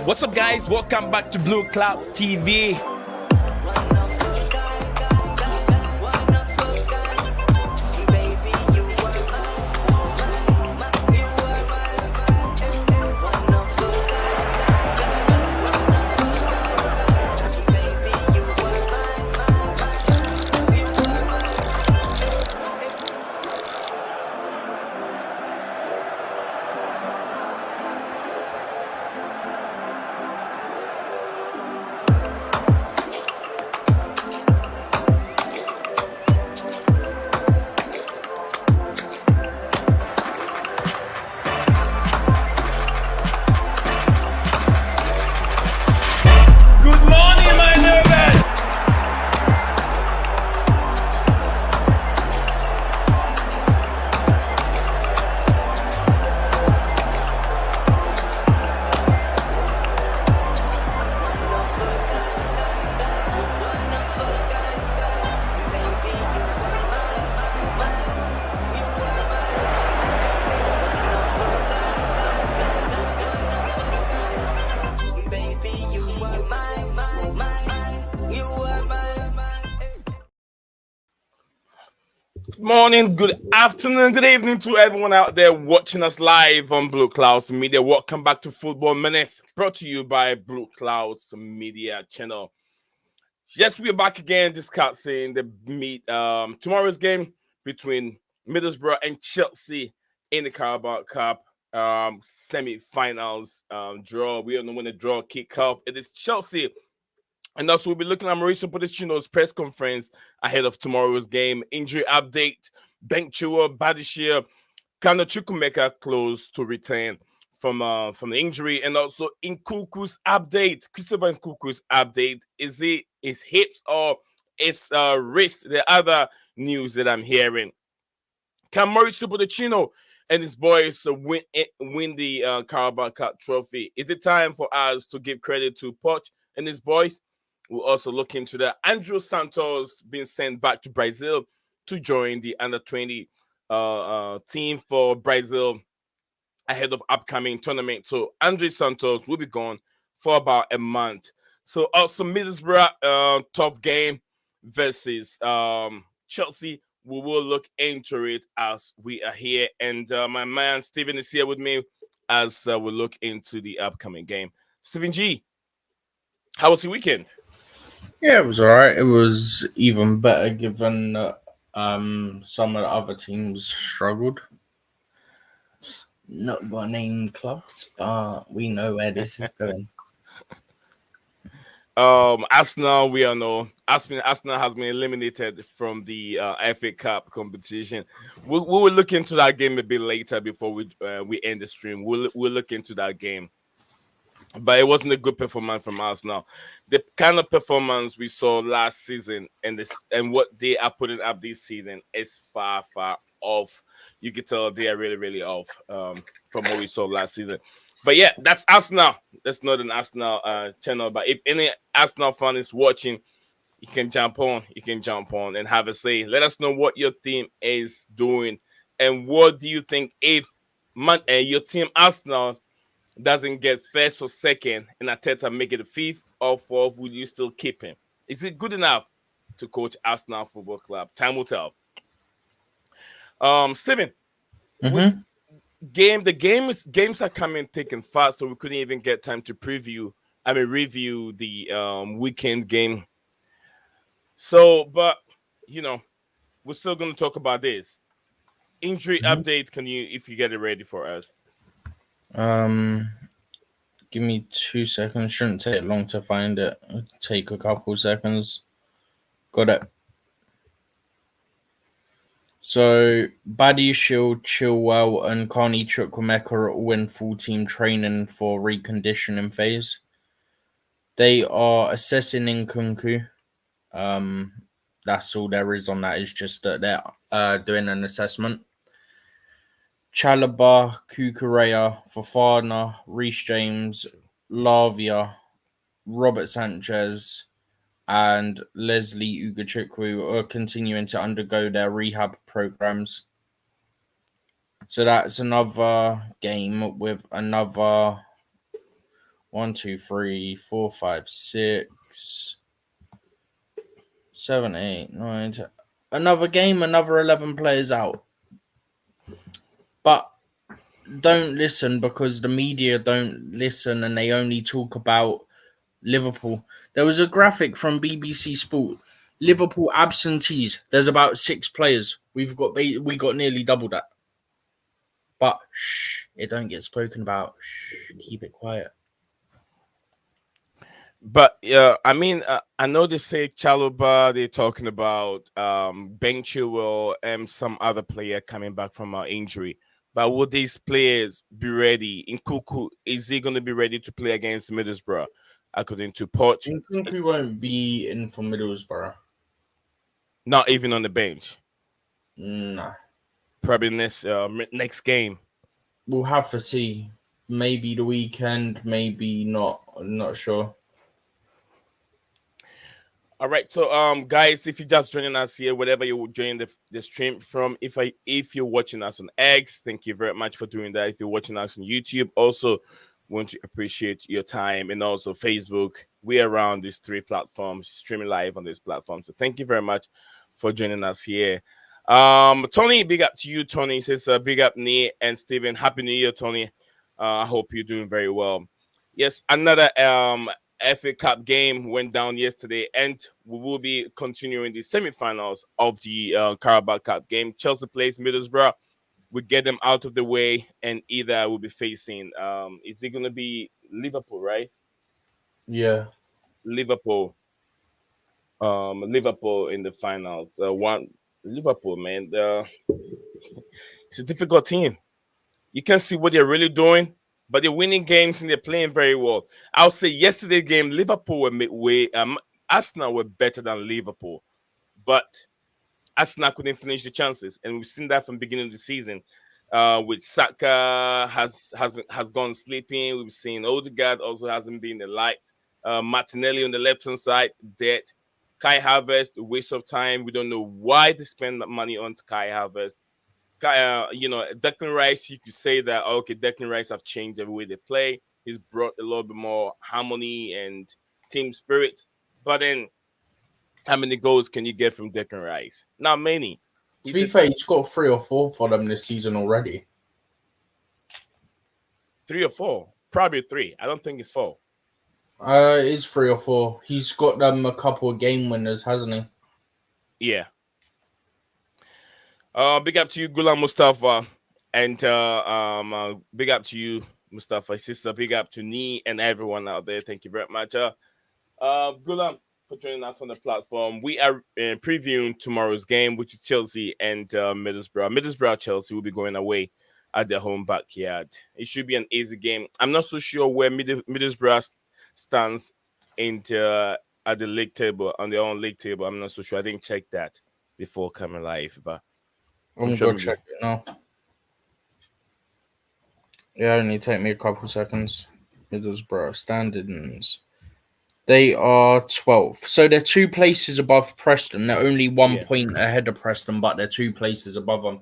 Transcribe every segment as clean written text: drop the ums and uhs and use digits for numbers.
What's up, guys? Welcome back to Blueclouds TV. Morning, good afternoon, good evening to everyone out there watching us live on Blueclouds Media. Welcome back to Football Minutes, brought to you by Blueclouds Media channel. Yes, we're back again discussing the tomorrow's game between Middlesbrough and Chelsea in the Carabao Cup semi-finals draw. We don't know when the draw kick off. It is Chelsea. And also, we'll be looking at Mauricio Pochettino's press conference ahead of tomorrow's game. Injury update, Chilwell, Badiashile Chukwuemeka close to return from the injury. And also, Nkunku's update, Christopher Nkunku's update. Is it his hips or his wrist? The other news that I'm hearing. Can Mauricio Pochettino and his boys win the Carabao Cup trophy? Is it time for us to give credit to Poch and his boys? We'll also look into that. Andrey Santos being sent back to Brazil to join the under-20 team for Brazil ahead of upcoming tournament. So Andrey Santos will be gone for about a month. So also Middlesbrough tough game versus Chelsea. We will look into it as we are here. And my man Steven is here with me as we look into the upcoming game. Steven G, how was your weekend? Yeah, it was all right. It was even better given that some of the other teams struggled. Not by name clubs, but we know where this is going. Arsenal, we all know. Arsenal has been eliminated from the FA Cup competition. We will look into that game a bit later before we end the stream. We'll look into that game. But it wasn't a good performance from Arsenal. The kind of performance we saw last season and what they are putting up this season is far, far off. You can tell they are really, really off from what we saw last season. But yeah, that's Arsenal. That's not an Arsenal channel. But if any Arsenal fan is watching, you can jump on. You can jump on and have a say. Let us know what your team is doing and what do you think if your team Arsenal doesn't get first or second and Arteta make it a fifth or fourth, will you still keep him? Is it good enough to coach Arsenal Football Club? Time will tell. Steven, games are coming thick and fast, so we couldn't even get time to review the weekend game. So, but we're still going to talk about this injury update. If you get it ready for us? Give me 2 seconds. Shouldn't take long to find it. It'll take a couple seconds. Got it. So Badiashile Chilwell and Carney Chukwuemeka are all in full team training for reconditioning phase. They are assessing Nkunku. That's all there is on that. Is just that they're doing an assessment. Chalobah, Cucurella, Fofana, Reece James, Lavia, Robert Sanchez, and Leslie Ugachukwu are continuing to undergo their rehab programs. So that's another game with another 1, 2, 3, 4, 5, 6, 7, 8, 9, 10. Another game, another 11 players out. But don't listen because the media don't listen and they only talk about Liverpool. There was a graphic from BBC Sport. Liverpool absentees. There's about 6 players. We got nearly double that. But shh, it don't get spoken about. Shh, keep it quiet. But I mean, I know they say Chaluba. They're talking about Ben Chilwell and some other player coming back from an injury. But will these players be ready? Nkunku, is he going to be ready to play against Middlesbrough? According to Poch, Nkunku won't be in for Middlesbrough. not even on the bench. Nah. Probably next game. We'll have to see. Maybe the weekend, maybe not. I'm not sure. All right, so guys, if you're just joining us here, whatever you're joining the stream from, if you're watching us on X, thank you very much for doing that. If you're watching us on YouTube, also want to appreciate your time, and also Facebook. We're around these 3 platforms, streaming live on this platform. So thank you very much for joining us here. Tony, big up to you. Tony says big up me and Steven. Happy New Year, Tony. I hope you're doing very well. Yes, another FA Cup game went down yesterday, and we will be continuing the semi-finals of the Carabao Cup game. Chelsea plays Middlesbrough. We get them out of the way, and either we'll be facing. Is it going to be Liverpool, right? Yeah. Liverpool in the finals. Liverpool, man. It's a difficult team. You can see what they're really doing, but they're winning games and they're playing very well. I'll say yesterday's game, Liverpool were midway. Arsenal were better than Liverpool, but Arsenal couldn't finish the chances, and we've seen that from the beginning of the season. With Saka has gone sleeping. We've seen Odegaard also hasn't been the light. Martinelli on the left hand side dead. Kai Havertz, a waste of time. We don't know why they spend money on Kai Havertz. Declan Rice, you could say that, okay, Declan Rice have changed the way they play. He's brought a little bit more harmony and team spirit. But then, how many goals can you get from Declan Rice? Not many. To be fair, he's got 3 or 4 for them this season already. 3 or 4? Probably 3. I don't think it's 4. It is 3 or 4. He's got them a couple of game winners, hasn't he? Yeah. Big up to you, Gulam Mustafa, and big up to you, Mustafa, sister. Big up to Nee and everyone out there. Thank you very much. Gulam, for joining us on the platform. We are previewing tomorrow's game, which is Chelsea and Middlesbrough. Chelsea will be going away at their home backyard. It should be an easy game. I'm not so sure where Middlesbrough stands at the league table, on their own league table. I'm not so sure. I didn't check that before coming live, but I'm sure going to check it now. Yeah, only take me a couple seconds. Middlesbrough standings. They are 12th. So they're 2 places above Preston. They're only 1 point ahead of Preston, but they're 2 places above them.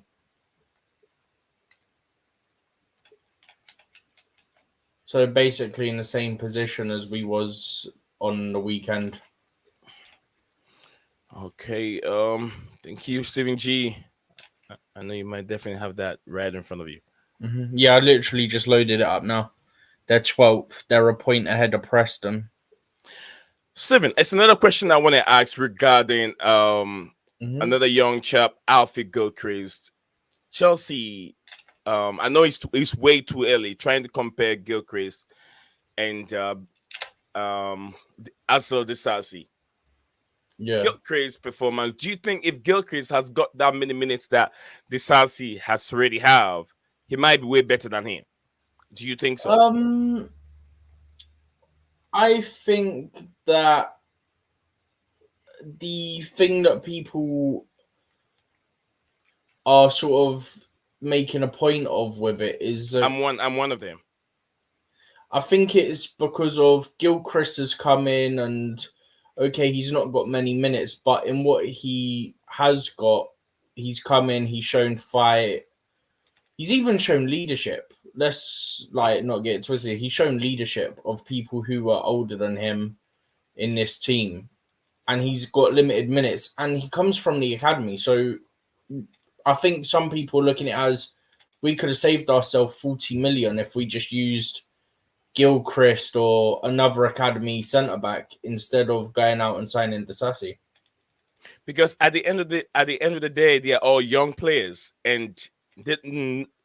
So basically in the same position as we was on the weekend. Okay. Thank you, Stephen G. I know you might definitely have that right in front of you. Mm-hmm. Yeah, I literally just loaded it up now. They're 12th. They're a point ahead of Preston. Steven, it's another question I want to ask regarding another young chap, Alfie Gilchrist. Chelsea, I know it's way too early trying to compare Gilchrist and Asel Disasi. Yeah. Gilchrist's performance. Do you think if Gilchrist has got that many minutes that Disasi has already have, he might be way better than him? Do you think so? I think that the thing that people are sort of making a point of with it is that I'm one of them. I think it's because of Gilchrist has come in and okay, he's not got many minutes, but in what he has got, he's come in, he's shown fight, he's even shown leadership. let's like not get it twisted. He's shown leadership of people who are older than him in this team, and he's got limited minutes, and he comes from the academy. So I think some people are looking at it as we could have saved ourselves 40 million if we just used Gilchrist or another academy centre back instead of going out and signing Disasi. Because at the end of the day, they are all young players, and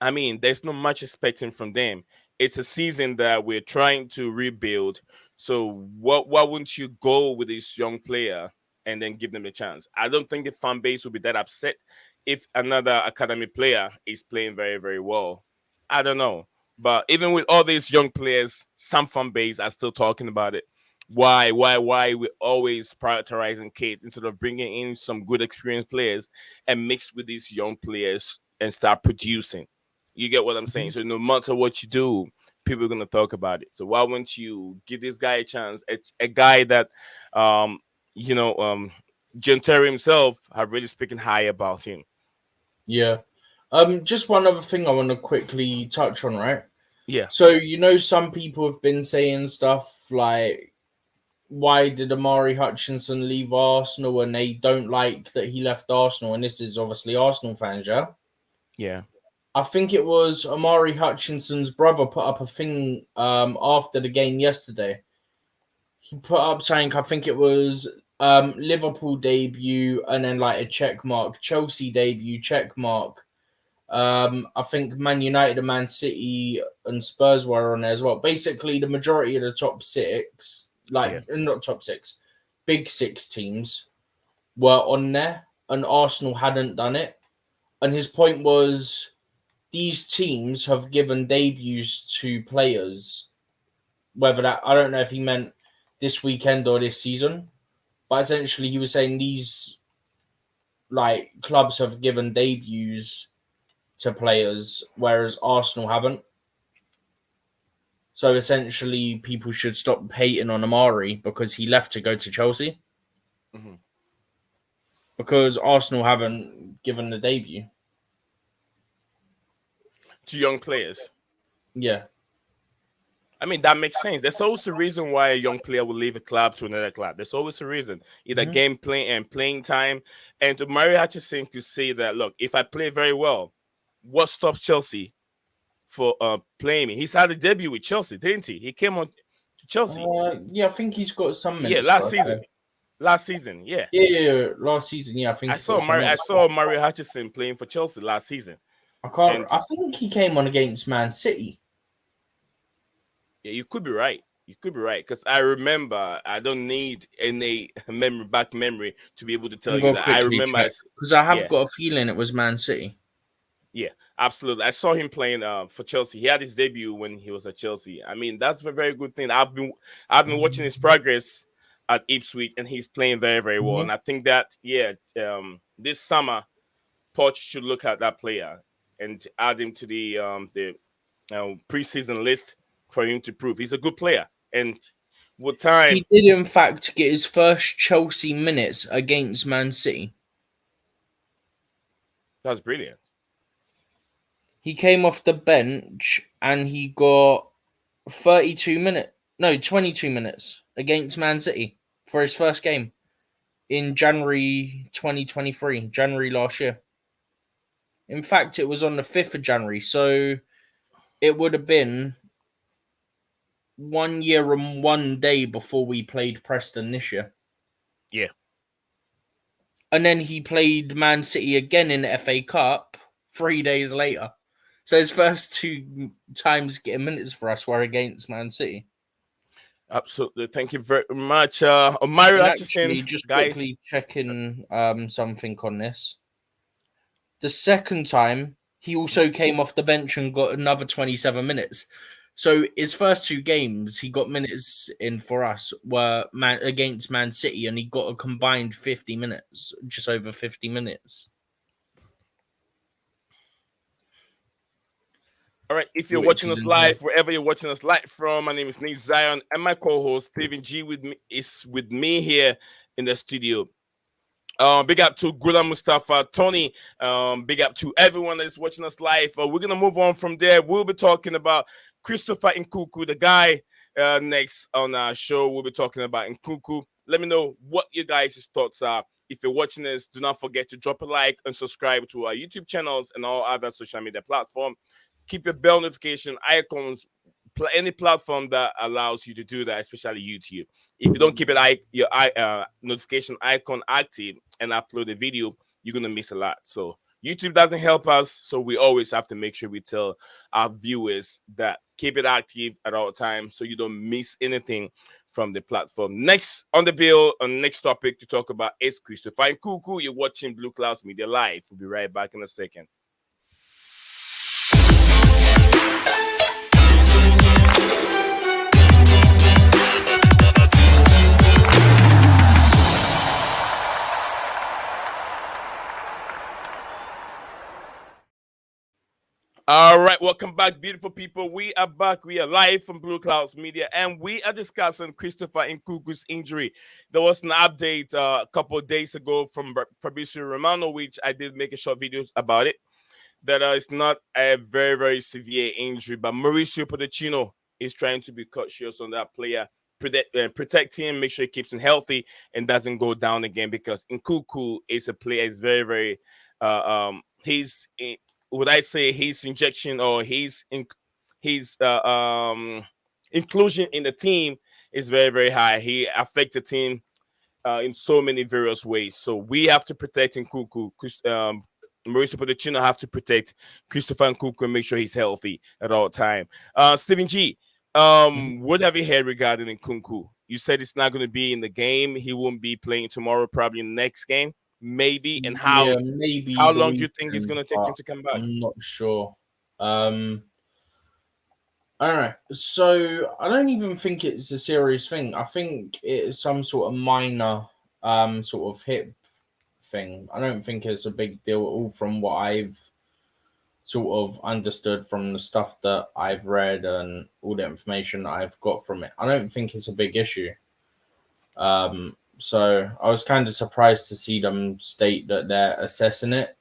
I mean, there's not much expecting from them. It's a season that we're trying to rebuild. So why wouldn't you go with this young player and then give them a chance? I don't think the fan base will be that upset if another academy player is playing very, very well. I don't know. But even with all these young players, some fan base are still talking about it. Why we always prioritizing kids instead of bringing in some good experienced players and mix with these young players and start producing. You get what I'm saying? So no matter what you do, people are gonna talk about it. So why wouldn't you give this guy a chance? A guy that, um, you know, Genteri himself have really speaking high about him. Yeah. Just one other thing I want to quickly touch on, right? Yeah. So, some people have been saying stuff like, why did Amari Hutchinson leave Arsenal? And they don't like that he left Arsenal. And this is obviously Arsenal fans, yeah? Yeah. I think it was Amari Hutchinson's brother put up a thing after the game yesterday. He put up saying, I think it was Liverpool debut and then like a check mark, Chelsea debut, check mark. I think Man United and Man City and Spurs were on there as well. Basically, the majority of the top six, not top six, big six teams were on there, and Arsenal hadn't done it. And his point was these teams have given debuts to players, whether that, I don't know if he meant this weekend or this season, but essentially he was saying these clubs have given debuts to players, whereas Arsenal haven't. So essentially, people should stop hating on Amari because he left to go to Chelsea. Mm-hmm. Because Arsenal haven't given the debut To young players. Yeah. I mean, that makes sense. There's always a reason why a young player will leave a club to another club. There's always a reason. Either gameplay and playing time. And to Mari Hutchinson could say that, look, if I play very well, what stops Chelsea for playing me? He's had a debut with Chelsea, didn't he? He came on to Chelsea. Yeah, I think he's got some minutes. Yeah, last season. Last season, yeah. Yeah, last season, yeah. I think I saw Mari Hutchinson playing for Chelsea last season. I think he came on against Man City. Yeah, you could be right. You could be right because I remember. I don't need any memory to be able to tell you that. I remember because I have got a feeling it was Man City. Yeah, absolutely. I saw him playing for Chelsea. He had his debut when he was at Chelsea. I mean, that's a very good thing. I've been watching his progress at Ipswich, and he's playing very, very well. And I think that this summer, Poch should look at that player and add him to the preseason list for him to prove he's a good player. And with time, he did in fact get his first Chelsea minutes against Man City. That's brilliant. He came off the bench and he got 22 minutes against Man City for his first game in January 2023, January last year. In fact, it was on the 5th of January, so it would have been 1 year and 1 day before we played Preston this year. Yeah. And then he played Man City again in the FA Cup 3 days later. So his first 2 times getting minutes for us were against Man City. Absolutely. Thank you very much. Omari Hutchinson, just guys. Quickly checking something on this. The second time, he also came off the bench and got another 27 minutes. So his first 2 games, he got minutes in for us, were against Man City, and he got a combined 50 minutes, just over 50 minutes. All right, if you're watching us live, wherever you're watching us live from, my name is Nate Zion, and my co-host Stephen G is with me here in the studio. Big up to Gulam Mustafa, Tony. Big up to everyone that is watching us live. We're gonna move on from there. We'll be talking about Christopher Nkunku, the guy. Next on our show, we'll be talking about Nkunku. Let me know what your guys' thoughts are. If you're watching this, do not forget to drop a like and subscribe to our YouTube channels and all other social media platforms. Keep your bell notification icons, any platform that allows you to do that, especially YouTube. If you don't keep your notification icon active and upload a video, you're gonna miss a lot. So YouTube doesn't help us, so we always have to make sure we tell our viewers that keep it active at all times so you don't miss anything from the platform. Next on the bill, on next topic to talk about is Christopher Nkunku. You're watching Blueclouds Media Live. We'll be right back in a second. All right, welcome back, beautiful people. We are back. We are live from Blueclouds Media, and we are discussing Christopher Nkunku's injury. There was an update a couple of days ago from Fabrizio Romano, which I did make a short video about it. That it's not a very, very severe injury, but Mauricio Pochettino is trying to be cautious on that player, protect him, make sure he keeps him healthy and doesn't go down again. Because Nkunku is a player, is very, very, he's would I say his injection or his inclusion in the team is very, very high. He affects the team in so many various ways. So we have to protect Nkunku. Mauricio Pochettino have to protect Christopher Nkunku and make sure he's healthy at all time. Stephen G, what have you heard regarding Nkunku? You said it's not going to be in the game. He won't be playing tomorrow, probably in the next game, maybe. And maybe how the long do you think it's weekend, going to take him to come back? I'm not sure. I don't know. So I don't even think it's a serious thing. I think it's some sort of minor sort of hip thing. I don't think it's a big deal at all from what I've sort of understood from the stuff that I've read and all the information that I've got from it. I don't think it's a big issue. So I was kind of surprised to see them state that they're assessing it,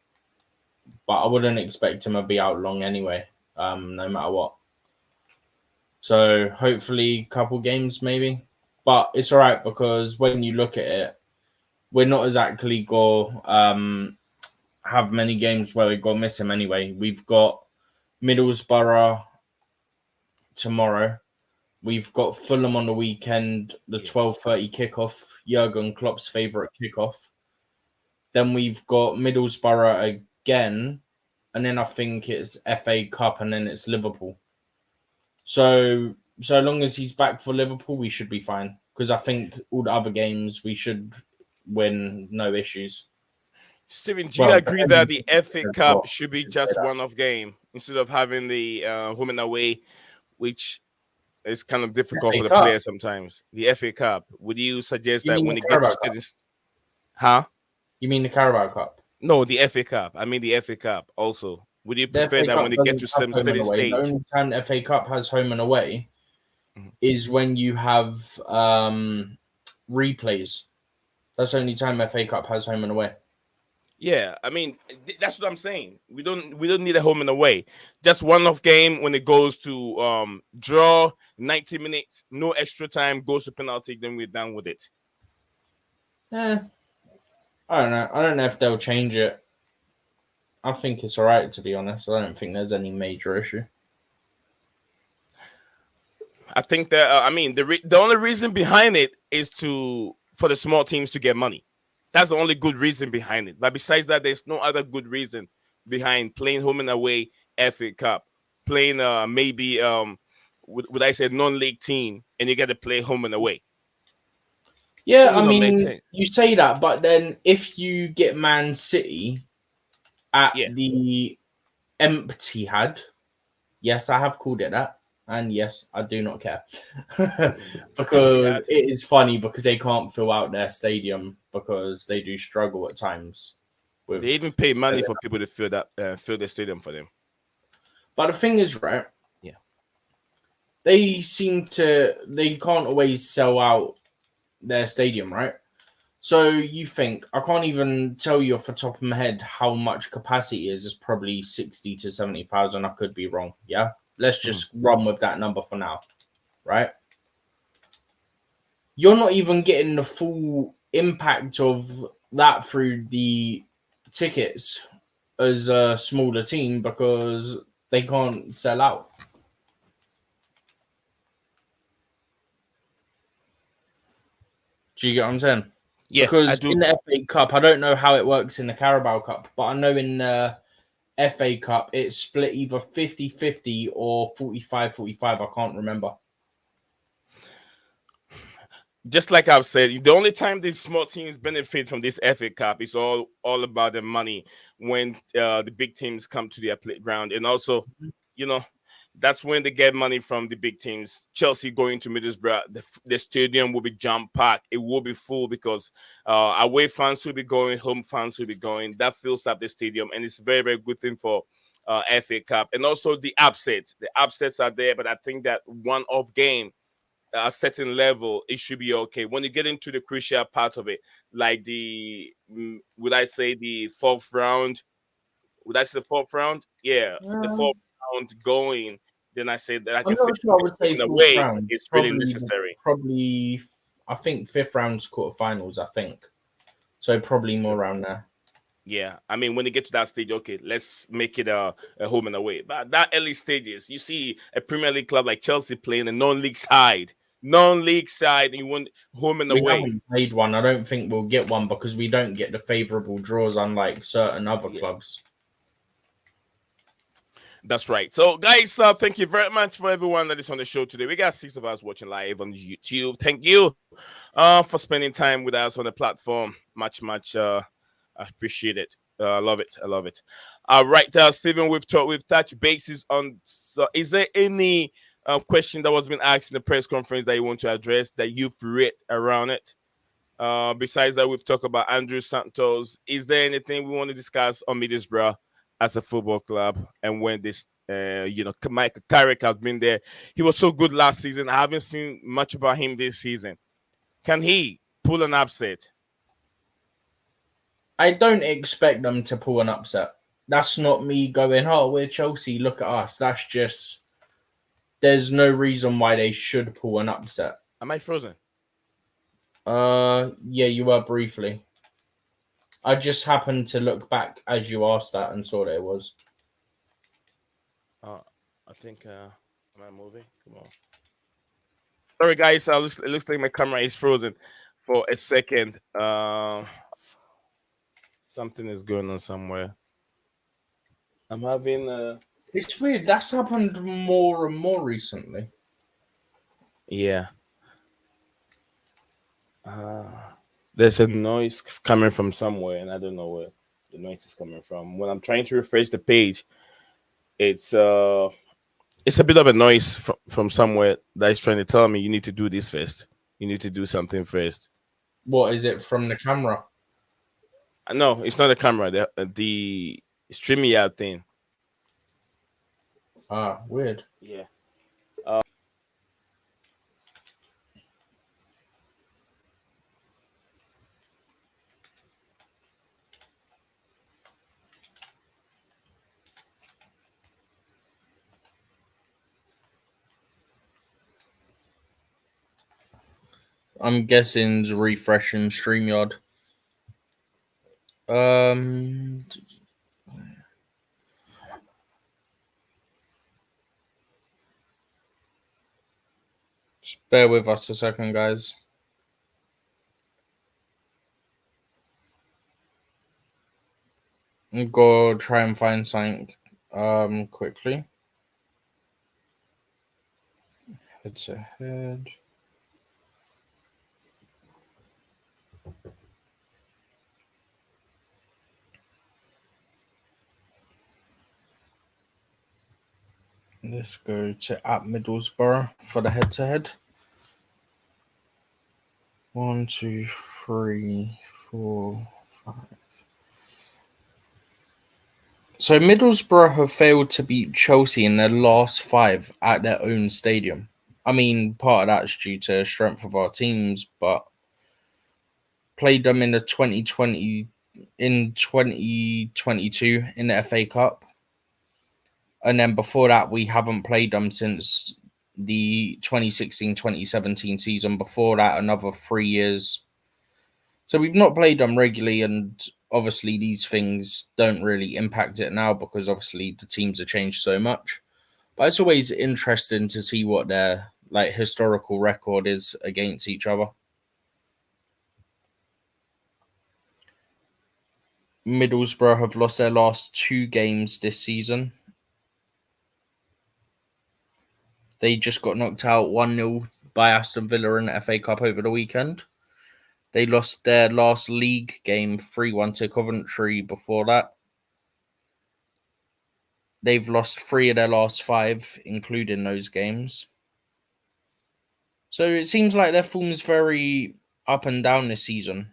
but I wouldn't expect him to be out long anyway, no matter what. So hopefully a couple games maybe, but it's all right because when you look at it, we're not exactly going have many games where we've got to miss him anyway. We've got Middlesbrough tomorrow. We've got Fulham on the weekend, the 12:30 kickoff, Jurgen Klopp's favourite kickoff. Then we've got Middlesbrough again, and then I think it's FA Cup, and then it's Liverpool. So long as he's back for Liverpool, we should be fine. Because I think all the other games we should win, no issues. Steven, do you agree that the FA Cup should be just one-off game instead of having the home and away, which is kind of difficult for the players sometimes? The FA Cup. Would you suggest that when it gets to this, You mean the Carabao Cup? No, the FA Cup. I mean the FA Cup also. Would you prefer that when it gets to some steady stage? The only time the FA Cup has home and away is when you have replays. That's the only time FA Cup has home and away. Yeah, I mean that's what I'm saying. We don't need a home and away. Just one-off game when it goes to draw, 90 minutes, no extra time, goes to penalty, then we're done with it. I don't know. I don't know if they'll change it. I think it's all right, to be honest. I don't think there's any major issue. I think that the only reason behind it is for the small teams to get money. That's the only good reason behind it. But besides that, there's no other good reason behind playing home and away FA Cup, playing maybe would I say non-league team, and you get to play home and away. Yeah, I mean, you say that, but then if you get Man City at the Empty-Had, yes, I have called it that, and yes, I do not care. Because it is funny because they can't fill out their stadium because they do struggle at times. They even pay money for people to fill their stadium for them. But the thing is, right? Yeah. They can't always sell out their stadium, right? So you think, I can't even tell you off the top of my head how much capacity is. It's probably 60 to 70,000. I could be wrong. Yeah. Let's just run with that number for now. Right. You're not even getting the full impact of that through the tickets as a smaller team because they can't sell out. Do you get what I'm saying? Yeah, because I do. in the FA Cup, I don't know how it works in the Carabao Cup, but I know in the FA Cup, it's split either 50-50 or 45-45. I can't remember. Just like I've said, the only time the small teams benefit from this FA Cup is all about the money when the big teams come to their playground, and also, you know, that's when they get money from the big teams. Chelsea going to Middlesbrough, the stadium will be jam packed. It will be full because away fans will be going, home fans will be going. That fills up the stadium, and it's a very, very good thing for FA Cup. And also the upsets. The upsets are there, but I think that one-off game a certain level, it should be okay. When you get into the crucial part of it, like would I say the fourth round? Would I say the fourth round? Yeah, the fourth round going. Then I say that I I'm can say not sure I would say in a fourth way round. it's really necessary. Probably, I think fifth round's quarterfinals, I think. So probably more around there. Yeah, I mean, when you get to that stage, okay, let's make it a home and away. But that early stages, you see a Premier League club like Chelsea playing a non-league side, and you want home and We away. haven't played one. I don't think we'll get one because we don't get the favourable draws, unlike certain other clubs. That's right. So, guys, thank you very much for everyone that is on the show today. We got 6 of us watching live on YouTube. Thank you for spending time with us on the platform. Much I appreciate it. I love it. I love it. All right, Stephen, we've touched bases on. So is there any question that was been asked in the press conference that you want to address that you've read around it? Besides that, we've talked about Andrey Santos. Is there anything we want to discuss on Middlesbrough as a football club, and when this, Michael Carrick has been there? He was so good last season. I haven't seen much about him this season. Can he pull an upset? I don't expect them to pull an upset. That's not me going, oh, we're Chelsea, look at us. That's just, there's no reason why they should pull an upset. Am I frozen? Yeah, you were briefly. I just happened to look back as you asked that and saw that it was. I think, am I moving? Come on. Sorry, guys. It looks like my camera is frozen for a second. Something is going on somewhere. I'm having. It's weird. That's happened more and more recently. Yeah. There's a noise coming from somewhere, and I don't know where the noise is coming from. When I'm trying to refresh the page, it's a bit of a noise from somewhere that is trying to tell me you need to do this first. You need to do something first. What is it from the camera? No, it's not the camera. The StreamYard thing. Weird. Yeah. I'm guessing it's refreshing StreamYard. Just bear with us a second, guys. Go try and find something quickly. Head to head. Let's go to at Middlesbrough for the head-to-head. 1, 2, 3, 4, 5. So Middlesbrough have failed to beat Chelsea in their last 5 at their own stadium. I mean, part of that's due to strength of our teams, but played them in the 2022 in the FA Cup. And then before that, we haven't played them since the 2016-2017 season. Before that, another 3 years. So we've not played them regularly, and obviously these things don't really impact it now because obviously the teams have changed so much. But it's always interesting to see what their historical record is against each other. Middlesbrough have lost their last 2 games this season. They just got knocked out 1-0 by Aston Villa in the FA Cup over the weekend. They lost their last league game 3-1 to Coventry before that. They've lost 3 of their last 5, including those games. So it seems like their form is very up and down this season.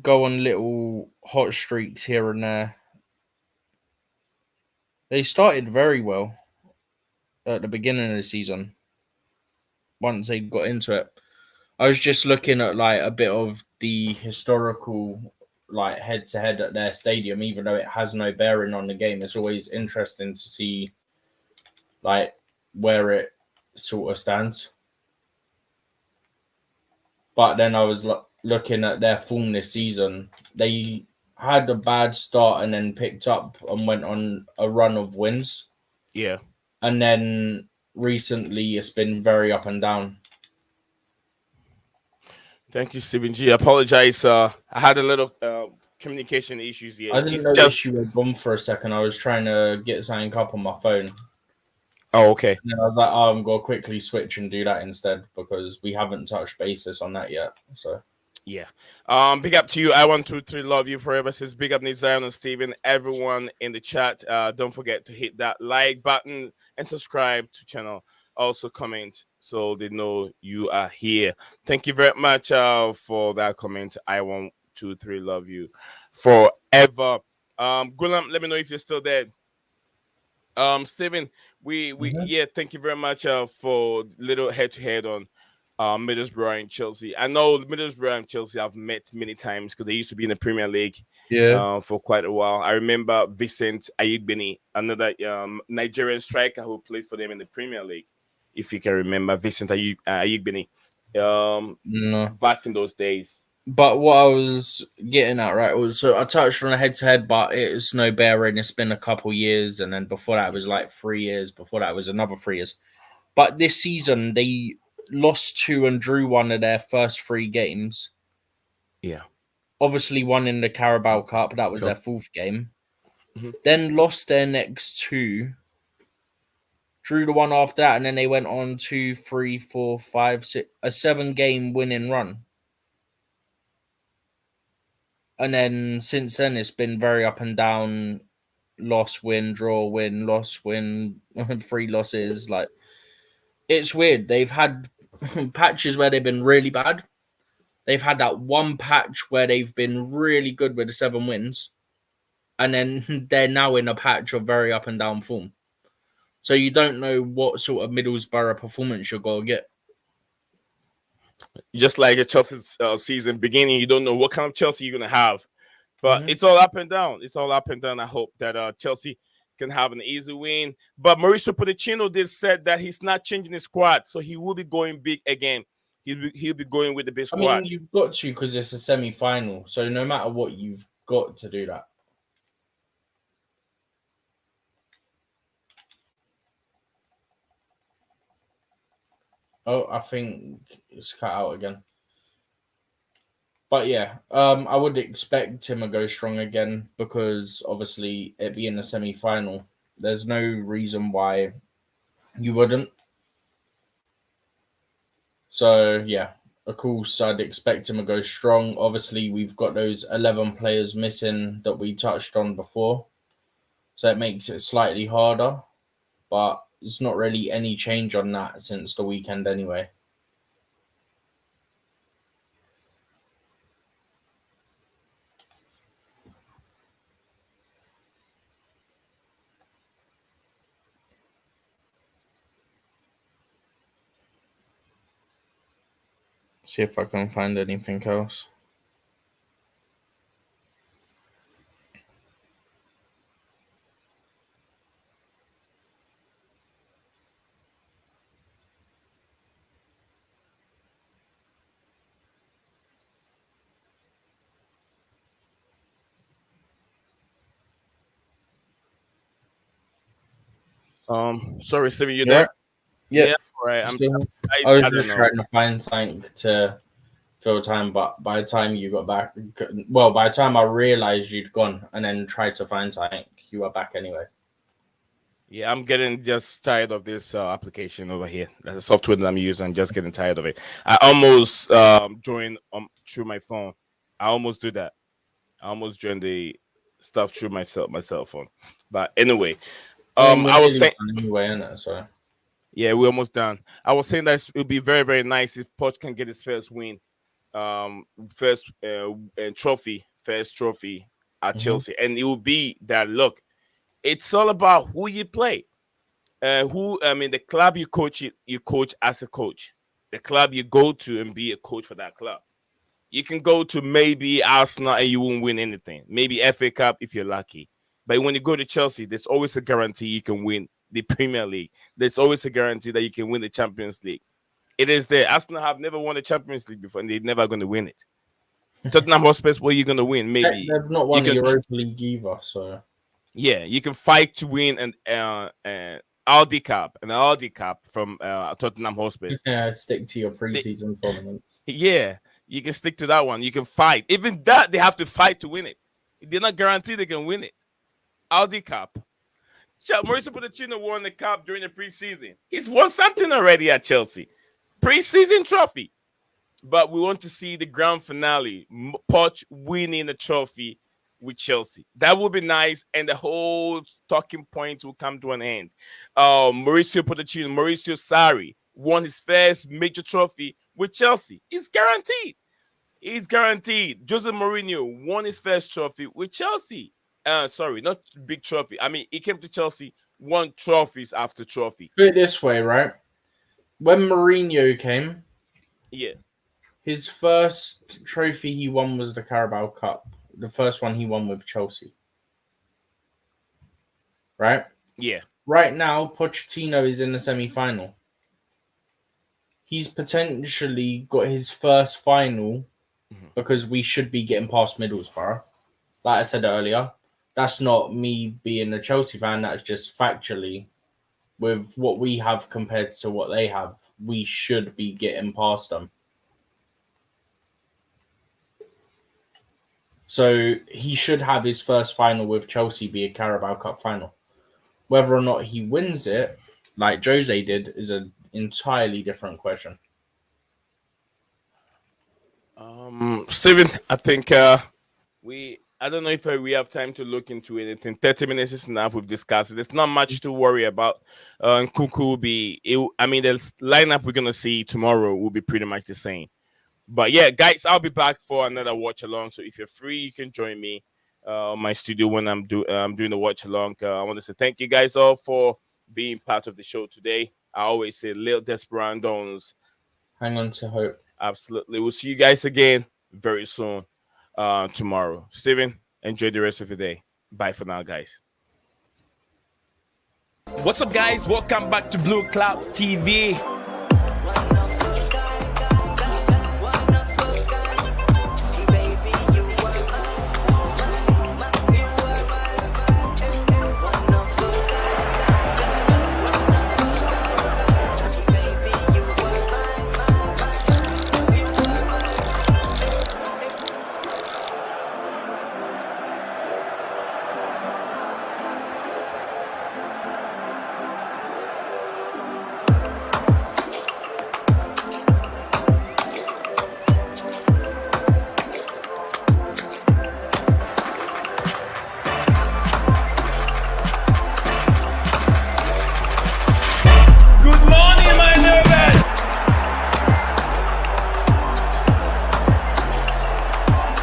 Go on little hot streaks here and there. They started very well at the beginning of the season. Once they got into it, I was just looking at a bit of the historical head to head at their stadium, even though it has no bearing on the game. It's always interesting to see where it sort of stands. But then I was looking at their form this season. They had a bad start and then picked up and went on a run of wins. Yeah. And then recently it's been very up and down. Thank you, Stephen G. I apologize. I had a little communication issues here. I didn't notice you were gone for a second. I was trying to get something up on my phone. Oh, okay. And then I was like, I'm going to quickly switch and do that instead because we haven't touched basis on that yet. So, yeah. Big up to you. I 123 love you forever. Says big up Nizayon and Steven. Everyone in the chat. Don't forget to hit that like button and subscribe to channel. Also comment so they know you are here. Thank you very much for that comment. I 123 love you forever. Gulam, let me know if you're still there. Steven, thank you very much for little head to head on Middlesbrough and Chelsea. I know Middlesbrough and Chelsea I've met many times because they used to be in the Premier League for quite a while. I remember Vincent Ayigbeni, another Nigerian striker who played for them in the Premier League. If you can remember Vincent Ayigbeni, no. back in those days. But what I was getting at, right, was so I touched on a head-to-head, but it's no bearing. It's been a couple years, and then before that it was 3 years. Before that it was another 3 years. But this season they lost 2 and drew 1 of their first 3 games. Yeah. Obviously won in the Carabao Cup. That was their 4th game. Mm-hmm. Then lost their next 2. Drew the one after that, and then they went on 2, 3, 4, 5, 6, a 7-game winning run. And then since then, it's been very up and down. Loss, win, draw, win, loss, win, 3 losses. It's weird. They've had patches where they've been really bad. They've had that one patch where they've been really good with the 7 wins. And then they're now in a patch of very up and down form. So you don't know what sort of Middlesbrough performance you're going to get. Just like a Chelsea season beginning, you don't know what kind of Chelsea you're going to have. But it's all up and down. It's all up and down. I hope that Chelsea can have an easy win. But Mauricio Pochettino did said that he's not changing his squad, so he will be going big again. He'll be going with the big squad. I mean, you've got to because it's a semi-final. So no matter what, you've got to do that. Oh, I think it's cut out again. But yeah, I would expect him to go strong again because obviously it being a semi-final, there's no reason why you wouldn't. So yeah, of course I'd expect him to go strong. Obviously we've got those 11 players missing that we touched on before, so it makes it slightly harder. But there's not really any change on that since the weekend anyway. See if I can find anything else. Sorry, Steven, you You there? right? Yep. Yeah, all right. I was I don't just know. trying to find something to fill time, but by the time you got back, well, by the time I realized you'd gone and then tried to find something, you were back anyway. Yeah, I'm getting just tired of this application over here. That's a software that I'm using. I'm just getting tired of it. I almost joined through my phone. I almost do that. I almost joined the stuff through my cell phone. But anyway, I mean, we're I was nearly saying, done anyway, isn't it? So yeah, we're almost done. I was saying that it would be very, very nice if Poch can get his first win, first first trophy at Chelsea, and it will be that. Look, it's all about who you play. The club you coach as a coach. The club you go to and be a coach for that club. You can go to maybe Arsenal and you won't win anything. Maybe FA Cup if you're lucky. But when you go to Chelsea, there's always a guarantee you can win the Premier League. There's always a guarantee that you can win the Champions League. It is there. Arsenal have never won the Champions League before, and they're never going to win it. Tottenham Hotspur, what are you going to win? Maybe they've not you won the can. Europa League either. So Yeah, you can fight to win an Aldi Cup from Tottenham Hotspur. yeah, stick to your They, preseason tournaments. yeah, you can stick to that one. You can fight. Even that, they have to fight to win it. They're not guaranteed they can win it. Aldi Cup. Mauricio Pochettino won the cup during the preseason. He's won something already at Chelsea. Preseason trophy. But we want to see the grand finale. Poch winning the trophy with Chelsea. That would be nice, and the whole talking points will come to an end. Mauricio Sarri won his first major trophy with Chelsea. It's guaranteed. He's guaranteed. Jose Mourinho won his first trophy with Chelsea. Sorry, not big trophy. I mean, he came to Chelsea, won trophies after trophy. Put it this way, right? When Mourinho came, Yeah. his first trophy he won was the Carabao Cup. The first one he won with Chelsea. Right? Yeah. Right now, Pochettino is in the semi-final. He's potentially got his first final because we should be getting past Middlesbrough. Like I said earlier, that's not me being a Chelsea fan. That's just factually, with what we have compared to what they have, we should be getting past them. So he should have his first final with Chelsea be a Carabao Cup final. Whether or not he wins it, like Jose did, is an entirely different question. Steven, I think I don't know if we have time to look into anything. 30 minutes is enough. We've discussed it. There's not much to worry about. Nkunku will be. The lineup we're gonna see tomorrow will be pretty much the same. But yeah, guys, I'll be back for another watch along. So if you're free, you can join me on my studio when I'm doing the watch along. I want to say thank you guys all for being part of the show today. I always say, Lil Desperados. Hang on to hope. Absolutely. We'll see you guys again very soon tomorrow. Steven, enjoy the rest of your day. Bye for now, guys. What's up, guys? Welcome back to Blueclouds TV.